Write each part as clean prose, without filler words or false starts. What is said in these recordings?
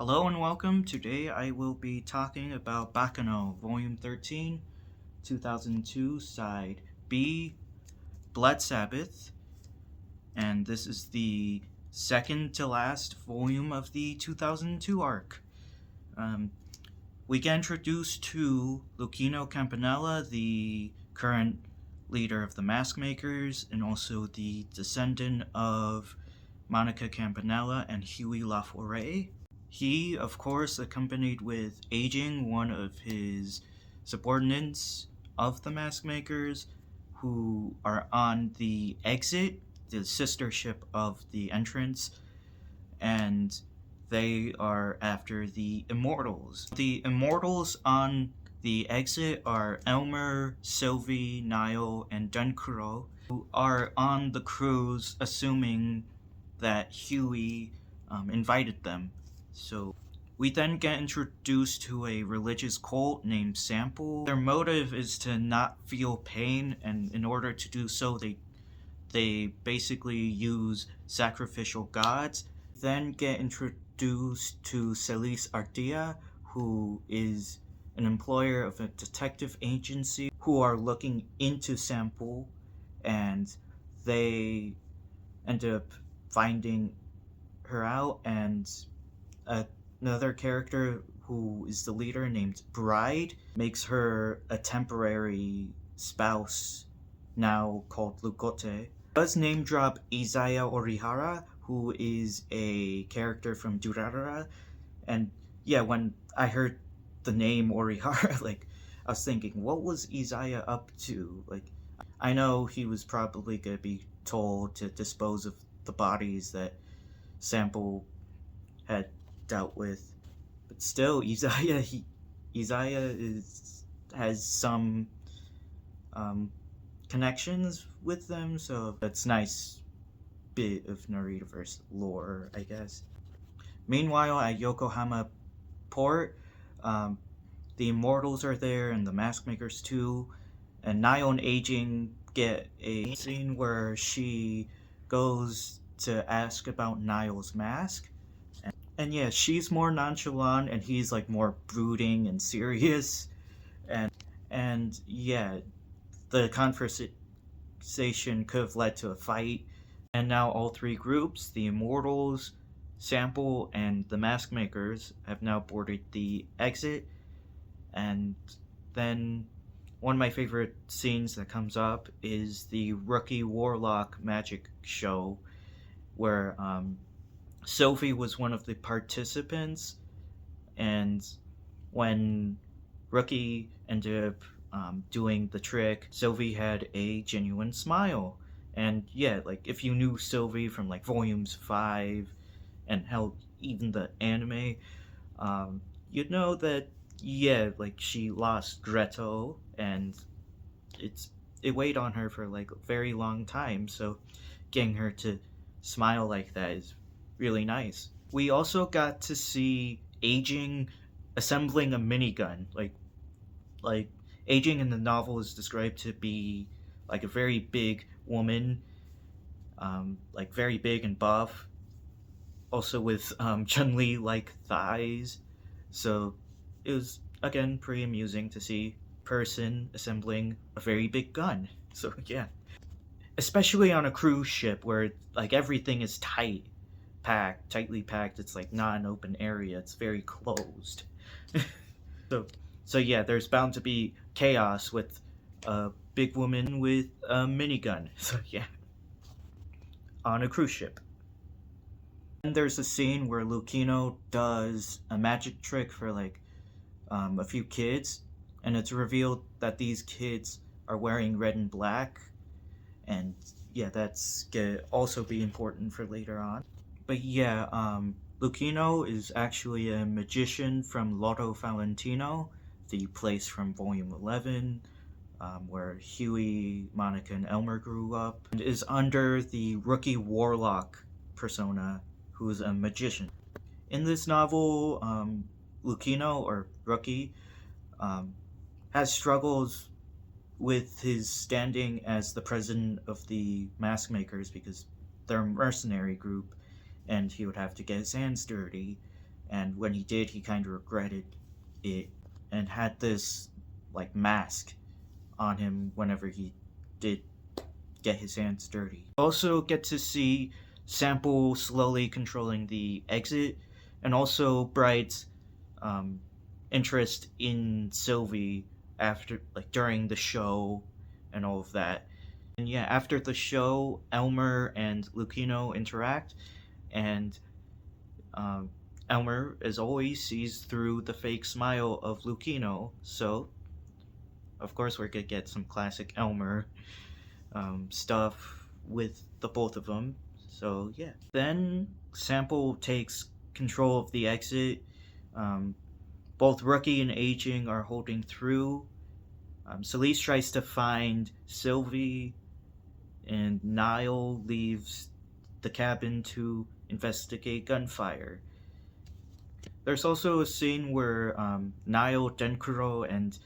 Hello and welcome. Today I will be talking about Baccano, Volume 13, 2002, Side B, Blood Sabbath, and this is the second to last volume of the 2002 arc. We get introduced to Lucchino Campanella, the current leader of the Mask Makers, and also the descendant of Monica Campanella and Huey LaForêt. He, of course, accompanied with Aging, one of his subordinates of the Mask Makers, who are on the exit, the sister ship of the entrance, and they are after the Immortals. The Immortals on the exit are Elmer, Sylvie, Niall, and Dunkuro, who are on the cruise assuming that Huey invited them. So we then get introduced to a religious cult named Sample. Their motive is to not feel pain, and in order to do so, they basically use sacrificial gods. Then get introduced to Celis Artia, who is an employer of a detective agency who are looking into Sample, and they end up finding her out, and another character who is the leader named Bride makes her a temporary spouse now called Lukote. Does name drop Izaya Orihara, who is a character from Durarara, and yeah, when I heard the name Orihara, I was thinking, what was Izaya up to? I know he was probably gonna be told to dispose of the bodies that Sample had dealt with, but still, Izaya has some connections with them, so that's nice bit of Naritaverse lore, I guess. Meanwhile, at Yokohama port, the Immortals are there and the Mask Makers too, and Niall and Aging get a scene where she goes to ask about Niall's mask, and yeah, she's more nonchalant and he's more brooding and serious, and yeah, the conversation could have led to a fight. And now all three groups, the Immortals, Sample, and the Mask Makers, have now boarded the exit. And then one of my favorite scenes that comes up is the Rookie Warlock magic show, where Sophie was one of the participants, and when Rookie ended up doing the trick, Sylvie had a genuine smile. And yeah, if you knew Sylvie from volumes 5 and hell, even the anime, you'd know that she lost Greto, and it weighed on her for a very long time, so getting her to smile like that is really nice. We also got to see Aging assembling a minigun. Aging in the novel is described to be a very big woman, very big and buff, also with Chun-Li thighs. So it was again pretty amusing to see person assembling a very big gun. So yeah, especially on a cruise ship where everything is tightly packed. It's not an open area. It's very closed. So yeah, there's bound to be chaos with a big woman with a minigun. So yeah, on a cruise ship. And there's a scene where Lucchino does a magic trick for a few kids, and it's revealed that these kids are wearing red and black, and yeah, that's gonna also be important for later on. But yeah, Lucchino is actually a magician from Lotto Valentino, the place from Volume 11, where Huey, Monica, and Elmer grew up, and is under the Rookie Warlock persona, who is a magician. In this novel, Lucchino, or Rookie, has struggles with his standing as the president of the Mask Makers because they're a mercenary group, and he would have to get his hands dirty. and when he did, he kind of regretted it and had this like mask on him whenever he did get his hands dirty. Also get to see Sample slowly controlling the exit, and also Bright's um, interest in Sylvie after, like, during the show and all of that. And yeah, after the show, Elmer and Lucino interact, and um, Elmer, as always, sees through the fake smile of Lucino, so of course we're gonna get some classic Elmer stuff with the both of them. So yeah. Then Sample takes control of the exit. Um, both Rookie and Aging are holding through. Celeste tries to find Sylvie, and Niall leaves the cabin to investigate gunfire. There's also a scene where Niall, Denkuro, and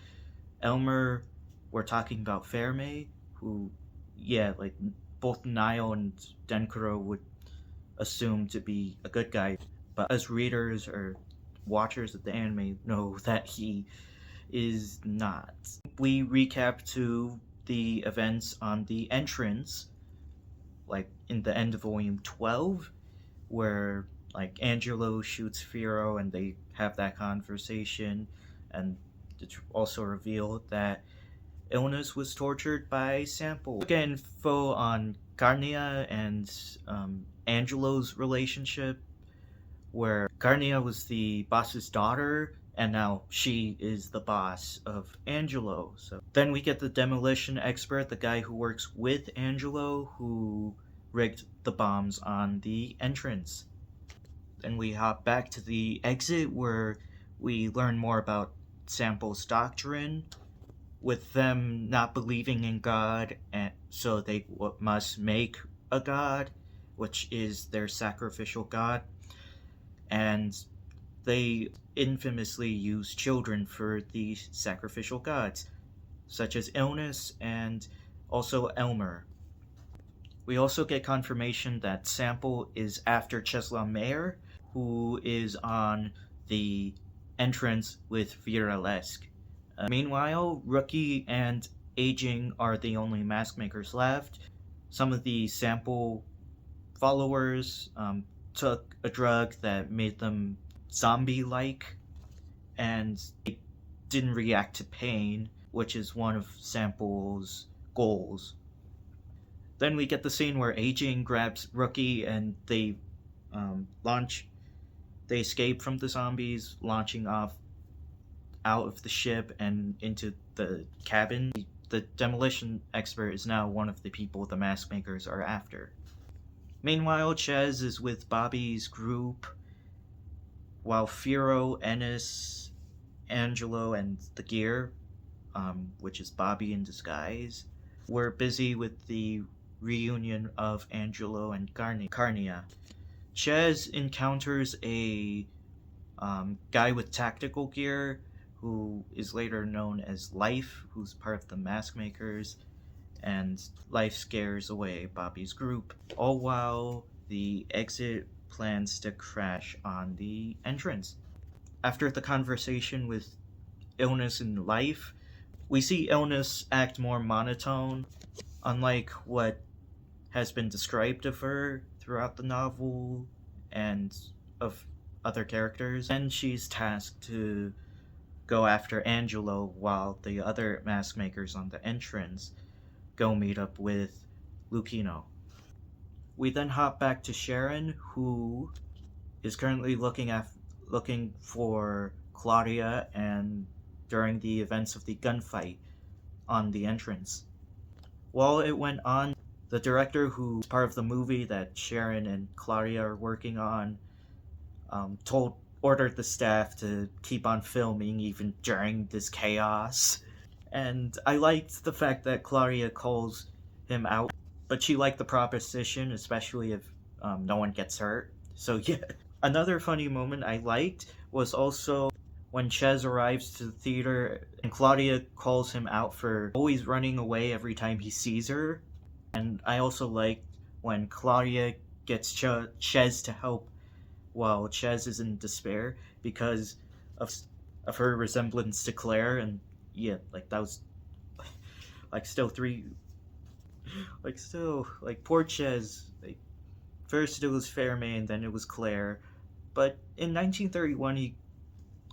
Elmer were talking about Fairmay, who, yeah, like both Niall and Denkuro would assume to be a good guy, but as readers or watchers of the anime know that he is not. We recap to the events on the entrance, like in the end of volume 12, where like Angelo shoots Firo and they have that conversation, and it's also revealed that Illness was tortured by Sample. Get info on Carnia and Angelo's relationship, where Carnia was the boss's daughter, and now she is the boss of Angelo. So then we get the demolition expert, the guy who works with Angelo, who rigged the bombs on the entrance. Then we hop back to the exit, where we learn more about Sample's doctrine, with them not believing in God, and so they must make a god, which is their sacrificial god, and they infamously use children for these sacrificial gods, such as Illness and also Elmer. We also get confirmation that Sample is after Czesław Mayer, who is on the entrance with Viralesk. Meanwhile, Rookie and Aging are the only mask makers left. Some of the Sample followers took a drug that made them zombie-like, and they didn't react to pain, which is one of Sample's goals. Then we get the scene where Aging grabs Rookie and they they escape from the zombies, launching off out of the ship and into the cabin. The demolition expert is now one of the people the mask makers are after. Meanwhile, Ches is with Bobby's group, while Firo, Ennis, Angelo, and the Gear, which is Bobby in disguise, were busy with the reunion of Angelo and Carnia. Ches encounters a guy with tactical gear who is later known as Life, who's part of the mask makers, and Life scares away Bobby's group, all while the exit plans to crash on the entrance. After the conversation with Illness and Life, we see Illness act more monotone, unlike what has been described of her throughout the novel and of other characters, and she's tasked to go after Angelo while the other mask makers on the entrance go meet up with Lucino. We then hop back to Sharon, who is currently looking for Claudia, and during the events of the gunfight on the entrance. While it went on, the director, who's part of the movie that Sharon and Claudia are working on, ordered the staff to keep on filming even during this chaos. And I liked the fact that Claudia calls him out, but she liked the proposition, especially if no one gets hurt. So yeah. Another funny moment I liked was also when Ches arrives to the theater and Claudia calls him out for always running away every time he sees her. And I also liked when Claudia gets Ches to help while Ches is in despair because of of her resemblance to Claire, and yeah, like that was like still three, like still like poor Ches. Like first it was Fairmain, then it was Claire, but in 1931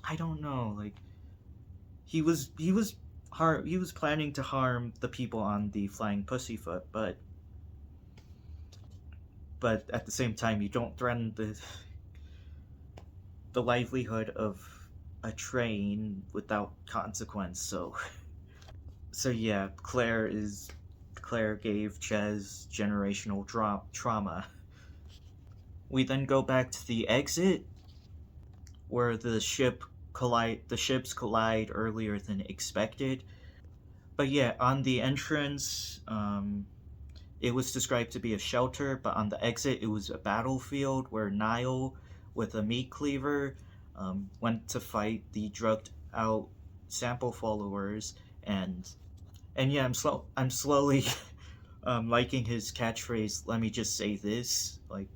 I don't know, like he was planning to harm the people on the Flying Pussyfoot, but at the same time you don't threaten the livelihood of a train without consequence. So yeah, Claire gave Ches generational trauma. We then go back to the exit where the ships collide earlier than expected. But yeah, on the entrance, it was described to be a shelter, but on the exit, it was a battlefield where Niall, with a meat cleaver, went to fight the drugged out sample followers, and yeah, I'm slowly liking his catchphrase. Let me just say this, like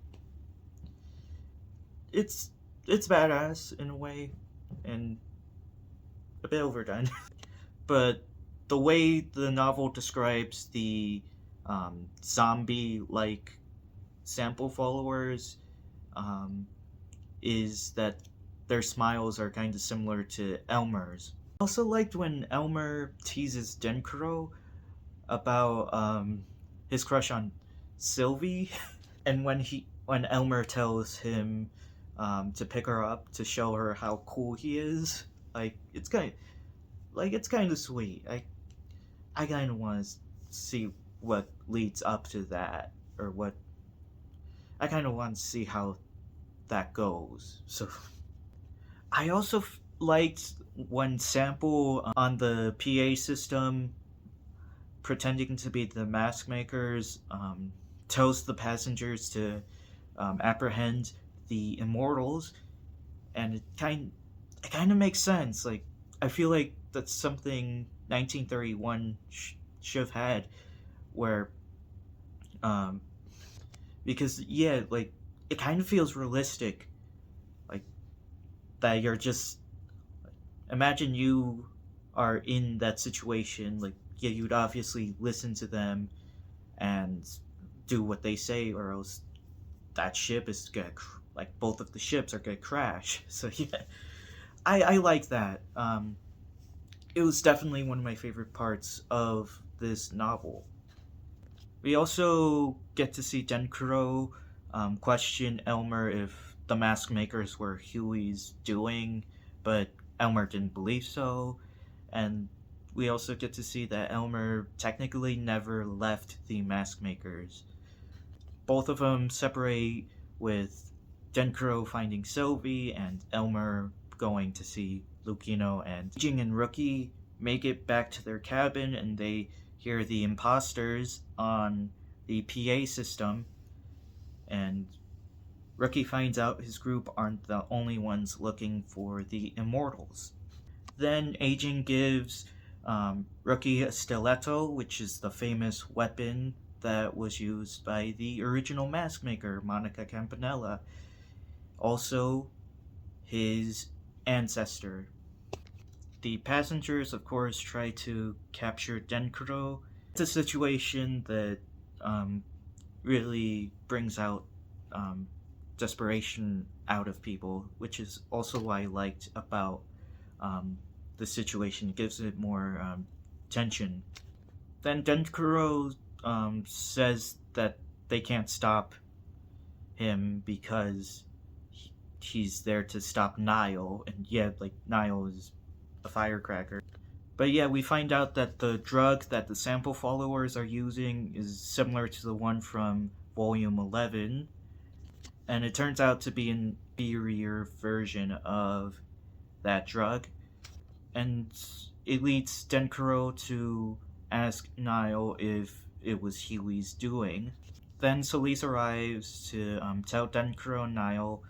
it's it's badass in a way, and a bit overdone, but the way the novel describes the zombie like sample followers um, is that their smiles are kind of similar to Elmer's. I also liked when Elmer teases Denkuro about his crush on Sylvie, and when Elmer tells him to pick her up to show her how cool he is, it's kind of sweet. I kind of want to see what leads up to that, or what I kind of want to see how that goes. So I also liked when Sample on the PA system, pretending to be the mask makers, tells the passengers to apprehend the immortals, and it kind of makes sense. Like I feel like that's something 1931 should have had, where um, because yeah, like it kind of feels realistic, like that you're just imagine you are in that situation. Like yeah, you'd obviously listen to them and do what they say, or else that ship is gonna like both of the ships are gonna crash. So yeah, I like that. It was definitely one of my favorite parts of this novel. We also get to see Denkuro question Elmer if the mask makers were Huey's doing, but Elmer didn't believe so. And we also get to see that Elmer technically never left the mask makers. Both of them separate, with Denkuro finding Sylvie and Elmer going to see Lucino, and Jing and Rookie make it back to their cabin and they hear the imposters on the PA system, and Rookie finds out his group aren't the only ones looking for the immortals. Then Aging gives Rookie a stiletto, which is the famous weapon that was used by the original mask maker, Monica Campanella, also his ancestor. The passengers, of course, try to capture Denkuro. It's a situation that um, really brings out um, desperation out of people, which is also what I liked about um, the situation. It gives it more tension. Then Denkuro says that they can't stop him because he's there to stop Niall, and yeah, like Niall is a firecracker. But yeah, we find out that the drug that the sample followers are using is similar to the one from Volume 11, and it turns out to be an inferior version of that drug. And it leads Denkuro to ask Niall if it was Huey's doing. Then Solis arrives to tell Denkuro and Niall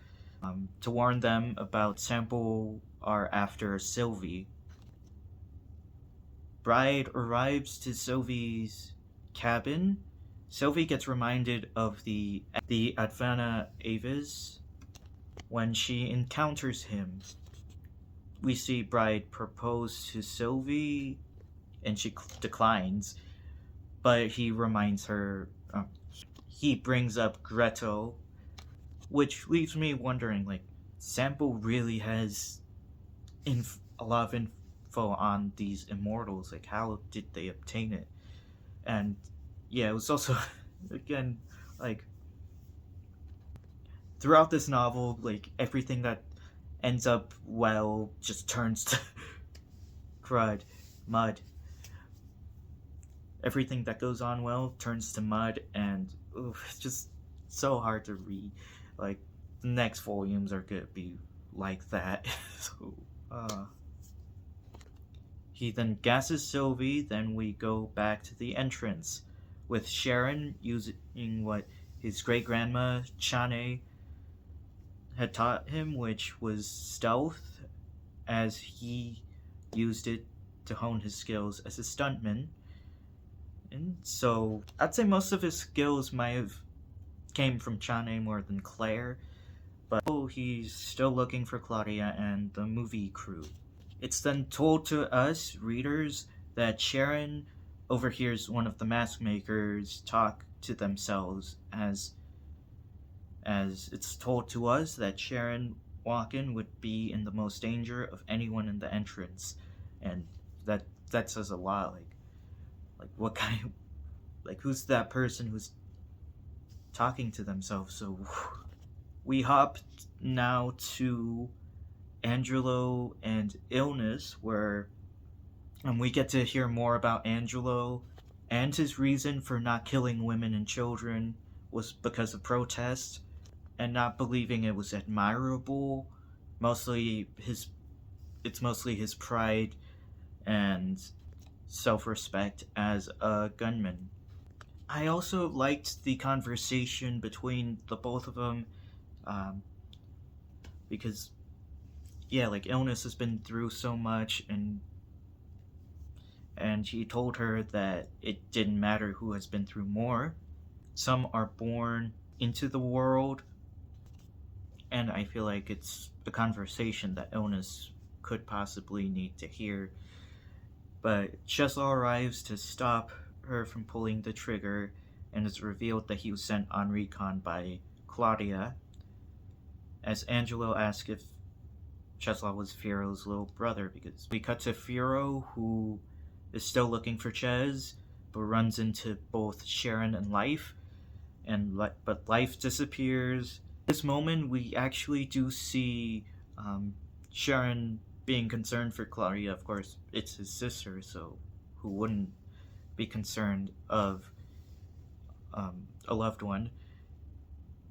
to warn them about Sample are after Sylvie. Bride arrives to Sylvie's cabin. Sylvie gets reminded of the Advana Avis, When she encounters him, we see Bride propose to Sylvie, and she declines. But he reminds her. He brings up Gretel, which leaves me wondering, like, Sample really has a lot of info on these immortals. Like, how did they obtain it? And yeah, it was also again like throughout this novel, like everything that ends up well just turns to crud, mud. Everything that goes on well turns to mud, and it's just so hard to read. Like the next volumes are gonna be like that. So, he then gasses Sylvie. Then we go back to the entrance with Sharon using what his great grandma Chane had taught him, which was stealth, as he used it to hone his skills as a stuntman. And so I'd say most of his skills might have came from Chane more than Claire, but he's still looking for Claudia and the movie crew. It's then told to us, readers, that Sharon overhears one of the mask makers talk to themselves as it's told to us that Sharon Walken would be in the most danger of anyone in the entrance, and that says a lot. Like what kind of, like who's that person who's talking to themselves? So we hop now to Angelo and Illness, where we get to hear more about Angelo, and his reason for not killing women and children was because of protest and not believing it was admirable. It's mostly his pride and self-respect as a gunman. I also liked the conversation between the both of them, um, because yeah, like Illness has been through so much, and he told her that it didn't matter who has been through more. Some are born into the world, and I feel like it's a conversation that Illness could possibly need to hear. But Cheslaw arrives to stop her from pulling the trigger, and it's revealed that he was sent on recon by Claudia, as Angelo asks if Cheslaw was Fiero's little brother, because we cut to Fiero, who is still looking for Ches, but runs into both Sharon and Life, but Life disappears. This moment, we actually do see Sharon being concerned for Claudia. Of course, it's his sister, so who wouldn't be concerned of a loved one?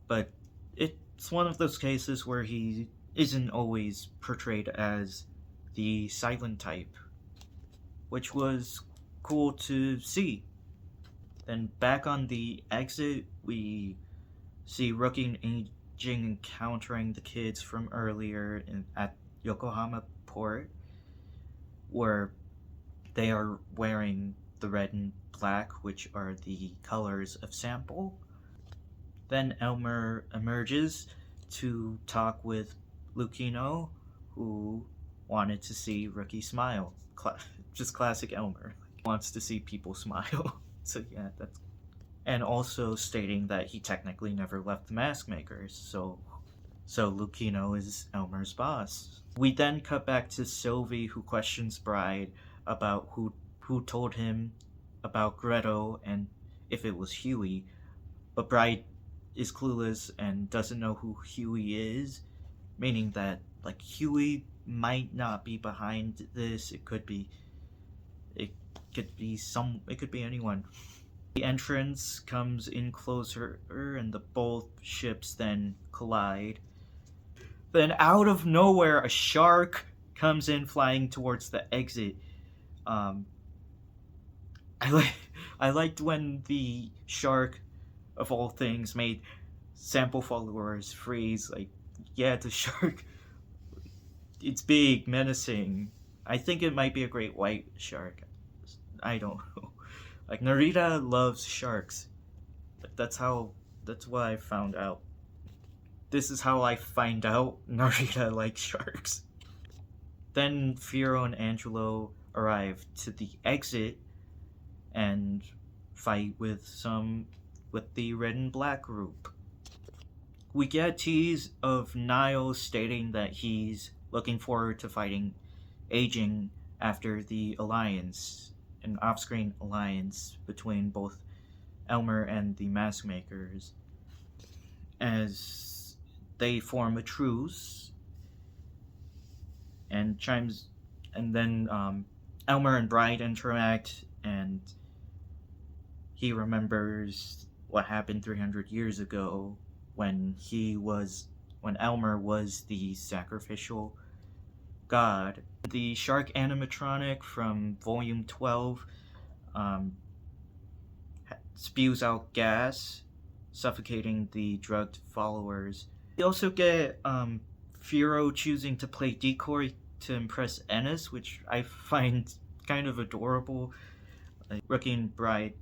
But it's one of those cases where he isn't always portrayed as the silent type, which was cool to see. Then back on the exit, we see Rookie and Jing encountering the kids from earlier at Yokohama port, where they are wearing the red and black, which are the colors of Sample. Then Elmer emerges to talk with Lucino, who wanted to see Rookie smile. Just classic Elmer. Wants to see people smile. So yeah, that's... And also stating that he technically never left the Mask Makers, so Lucino is Elmer's boss. We then cut back to Sylvie, who questions Bride about who told him about Gretel and if it was Huey, but Bride is clueless and doesn't know who Huey is, meaning that like Huey might not be behind this. It could be anyone. The entrance comes in closer, and the both ships then collide. Then out of nowhere, a shark comes in flying towards the exit. I liked when the shark, of all things, made Sample followers freeze. Like, yeah, the shark, it's big, menacing. I think it might be a great white shark. I don't know. Like, Narita loves sharks. That's what I found out. This is how I find out Narita likes sharks. Then Firo and Angelo arrive to the exit and fight with the red and black group. We get a tease of Niall stating that he's looking forward to fighting Aging after the alliance, an off-screen alliance between both Elmer and the Mask Makers, as they form a truce and chimes, and then Elmer and Bride interact, and he remembers what happened 300 years ago when Elmer was the sacrificial god. The shark animatronic from Volume 12 um, spews out gas, suffocating the drugged followers. We also get Firo choosing to play decoy to impress Ennis, which I find kind of adorable. Like Rookie and Bride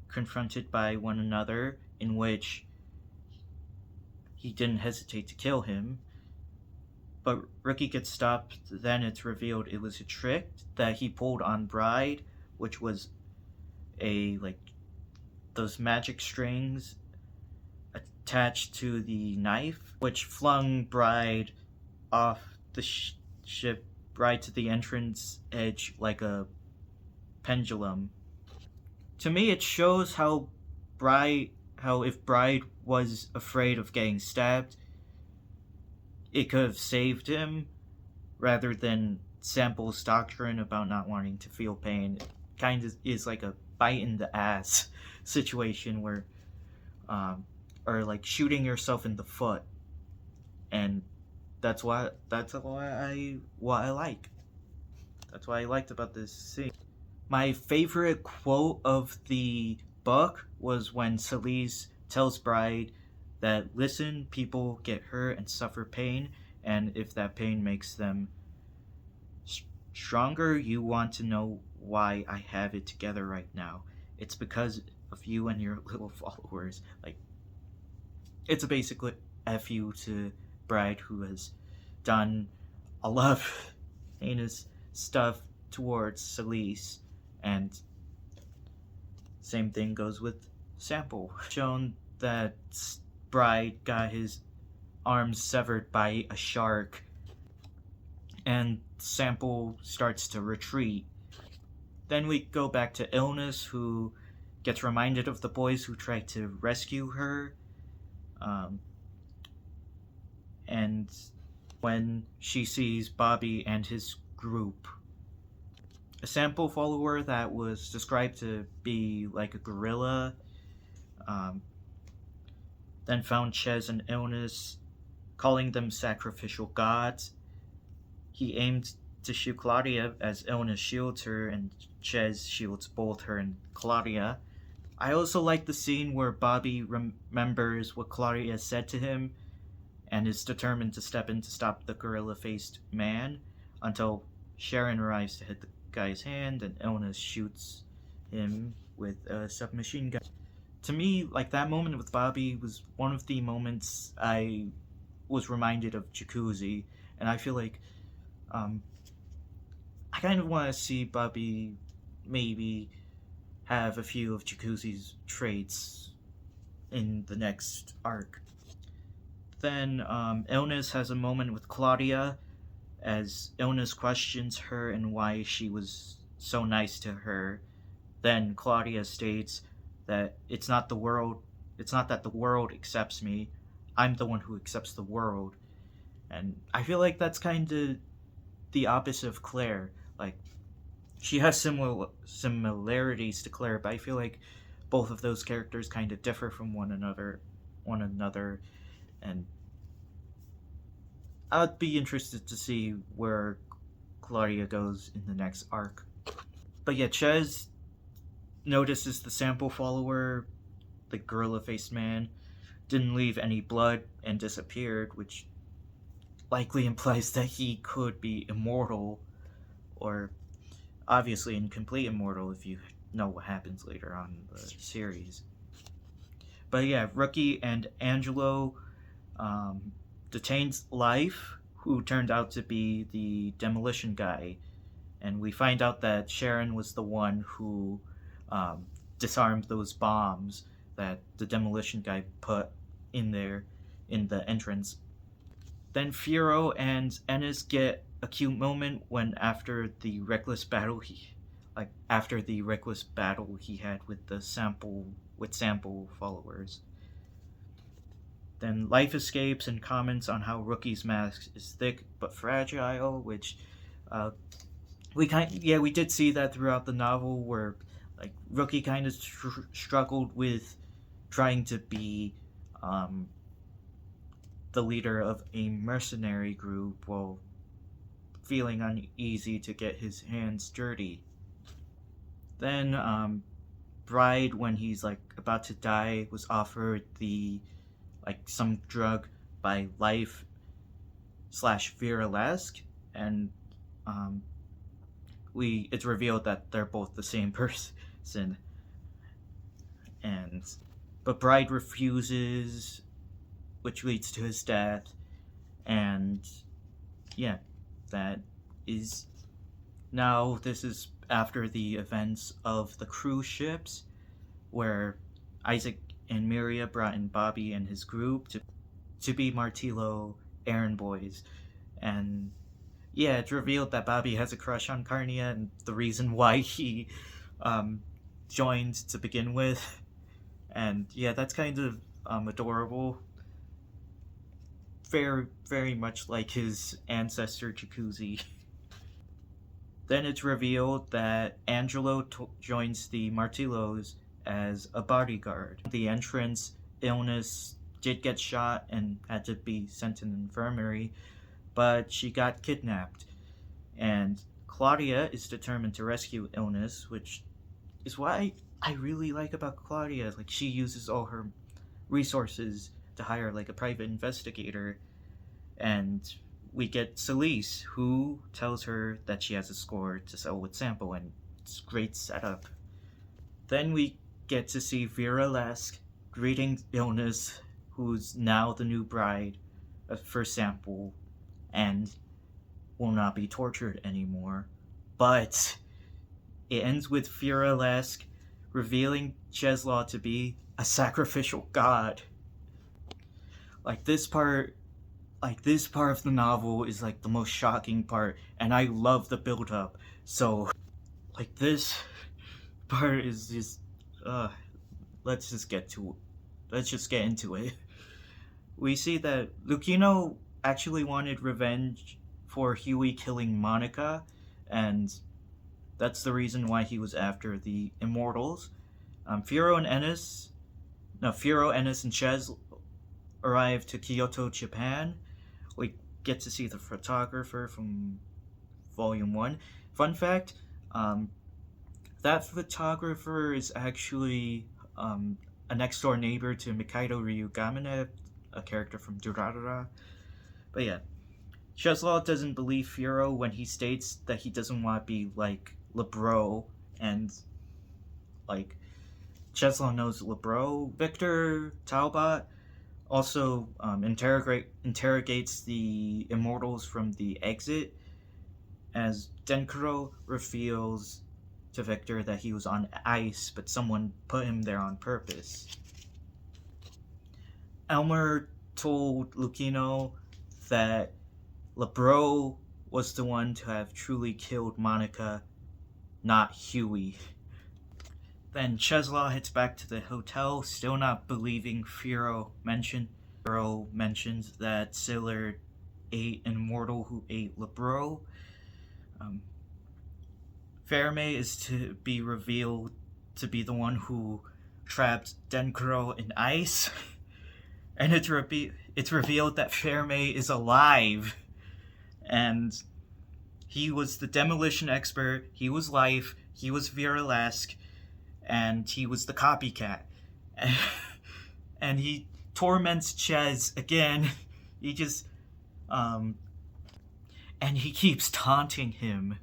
confronted by one another, in which he didn't hesitate to kill him. But Rookie gets stopped, then it's revealed it was a trick that he pulled on Bride, which was those magic strings attached to the knife, which flung Bride off the ship right to the entrance edge like a pendulum. To me, it shows how if Bride was afraid of getting stabbed, it could have saved him, rather than Sample's doctrine about not wanting to feel pain. It kind of is like a bite in the ass situation where, or like shooting yourself in the foot, and that's what I like. That's what I liked about this scene. My favorite quote of the book was when Celise tells Bride that, listen, people get hurt and suffer pain, and if that pain makes them stronger, you want to know why I have it together right now. It's because of you and your little followers. Like, it's a basic F you to Bride, who has done a lot of heinous stuff towards Celise, and same thing goes with Sample. Shown that Bride got his arms severed by a shark, and Sample starts to retreat. Then we go back to Illness, who gets reminded of the boys who tried to rescue her, and when she sees Bobby and his group. A Sample follower that was described to be like a gorilla, then found Ches and Illness, calling them sacrificial gods. He aimed to shoot Claudia as Illness shields her, and Ches shields both her and Claudia. I also like the scene where Bobby remembers what Claudia said to him and is determined to step in to stop the gorilla-faced man until Sharon arrives to hit the guy's hand and Illness shoots him with a submachine gun. To me, like, that moment with Bobby was one of the moments I was reminded of Jacuzzi, and I feel like I kind of want to see Bobby maybe have a few of Jacuzzi's traits in the next arc. Then Illness has a moment with Claudia as Illness questions her and why she was so nice to her. Then Claudia states that it's not that the world accepts me, I'm the one who accepts the world. And I feel like that's kind of the opposite of Claire. Like, she has similarities to Claire, but I feel like both of those characters kind of differ from one another, and I'd be interested to see where Claudia goes in the next arc. But yeah, Ches notices the Sample follower, the gorilla-faced man, didn't leave any blood and disappeared, which likely implies that he could be immortal, or obviously incomplete immortal if you know what happens later on in the series. But yeah, Rookie and Angelo detains Life, who turned out to be the demolition guy. And we find out that Sharon was the one who um, disarmed those bombs that the demolition guy put in there in the entrance. Then Firo and Ennis get a cute moment when after the reckless battle he had with sample followers. Then Life escapes and comments on how Rookie's mask is thick but fragile, which uh, we did see that throughout the novel, where like Rookie kind of struggled with trying to be the leader of a mercenary group while feeling uneasy to get his hands dirty. Then Bride, when he's like about to die, was offered the some drug by Life slash Viralesque, and it's revealed that they're both the same person. And but Bride refuses, which leads to his death. And yeah, that is now this is after the events of the cruise ships, where Isaac and Miria brought in Bobby and his group to be Martillo errand boys. And yeah, it's revealed that Bobby has a crush on Carnia, and the reason why he joined to begin with. And yeah, that's kind of adorable. Very, very much like his ancestor Jacuzzi. Then it's revealed that Angelo joins the Martillos as a bodyguard. The entrance, Illness did get shot and had to be sent to an infirmary, but she got kidnapped. And Claudia is determined to rescue Illness, which is what I really like about Claudia. Like, she uses all her resources to hire like a private investigator. And we get Celise, who tells her that she has a score to sell with Sample, and it's great setup. Then we get to see Viralesque greeting Illness, who's now the new bride for Sample, and will not be tortured anymore. But it ends with Viralesque revealing Cheslaw to be a sacrificial god. This part of the novel is like the most shocking part, and I love the build up. So this part is just let's just get into it. We see that Lucchino actually wanted revenge for Huey killing Monica, and that's the reason why he was after the Immortals. Firo, Ennis, and Ches arrive to Kyoto, Japan. We get to see the photographer from Volume 1. Fun fact, that photographer is actually a next-door neighbor to Mikado Ryugamine, a character from Durarara. But yeah, Cheslaw doesn't believe Firo when he states that he doesn't want to be like LeBro, and Cheslaw knows LeBro. Victor Talbot also interrogates the Immortals from the exit, as Denkuro reveals to Victor that he was on ice, but someone put him there on purpose. Elmer told Lucchino that LeBro was the one to have truly killed Monica, not Huey. Then Cheslaw heads back to the hotel, still not believing Firo mentions that Sillard ate an immortal who ate LeBro. Fairmay is to be revealed to be the one who trapped Denkuro in ice, and it's revealed that Fairmay is alive, and he was the demolition expert, he was Life, he was Viralesque, and he was the copycat. And he torments Ches again. He just and he keeps taunting him,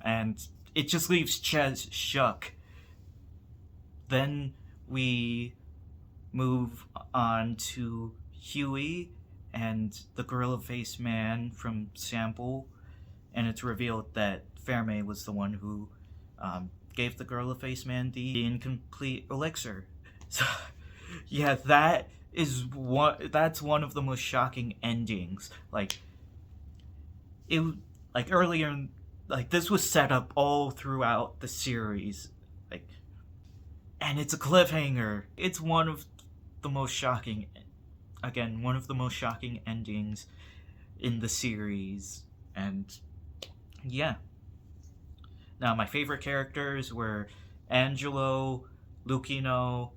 and it just leaves Ches shook. Then we move on to Huey and the gorilla faced man from Sample, and it's revealed that Ferme was the one who gave the gorilla faced man the incomplete elixir. So, yeah, that's one of the most shocking endings. Like it, like earlier, like this was set up all throughout the series, like, and it's a cliffhanger. It's one of the most shocking, again, one of the most shocking endings in the series, and yeah. Now, my favorite characters were Angelo, Lucino,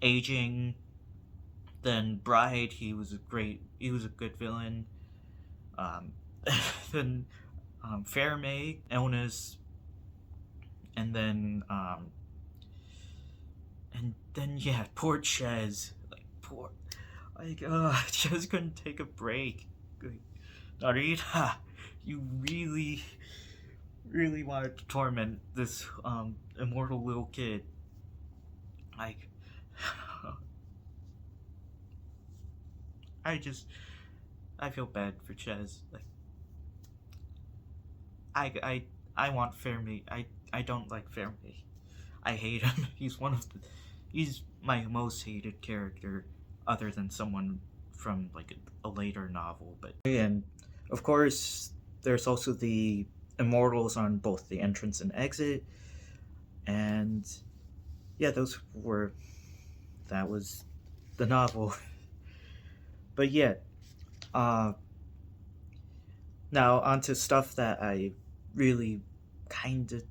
Aging, then Bride. He was a good villain. Um, then Fairmay, Illness, and then yeah, poor Ches. Ches couldn't take a break. Narita, you really wanted to torment this immortal little kid. Like, I feel bad for Ches. Like, I want Fermi. I don't like Fermi. I hate him. He's my most hated character, other than someone from like a later novel. But and of course, there's also the immortals on both the entrance and exit, and yeah, that was the novel. But yeah, uh, now onto stuff that I really kind of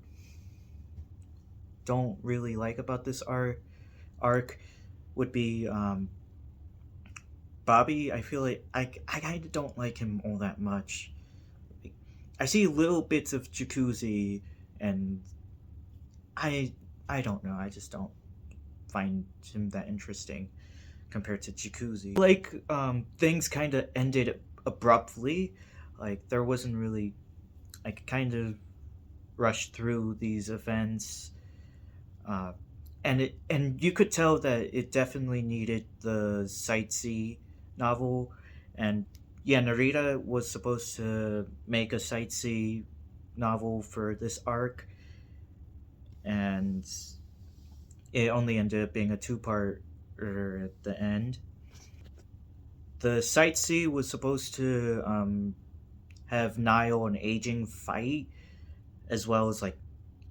don't really like about this arc would be Bobby. I feel like I kind of don't like him all that much. I see little bits of Jacuzzi, and I don't know. I just don't find him that interesting compared to Jacuzzi. Like things kind of ended abruptly. Like there wasn't really like kind of rushed through these events, and you could tell that it definitely needed the sightsee novel, and yeah, Narita was supposed to make a sightsee novel for this arc, and it only ended up being a two-part at the end. The sightsee was supposed to have Niall and Aging fight, as well as like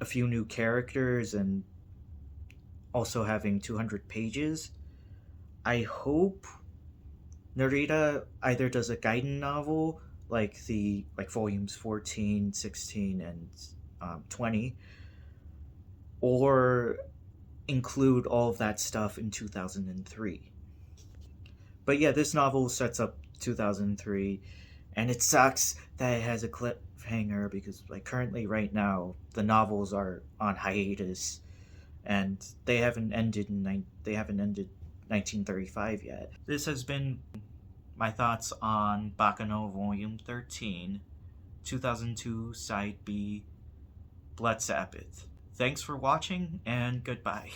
a few new characters, and also having 200 pages. I hope Narita either does a Gaiden novel like volumes 14, 16, and 20, or include all of that stuff in 2003. But yeah, this novel sets up 2003, and it sucks that it has a cliffhanger because like currently right now the novels are on hiatus, and they haven't ended 1935 yet. This has been my thoughts on Baccano Volume 13, 2002 Side B, Blood Sabbath. Thanks for watching, and goodbye.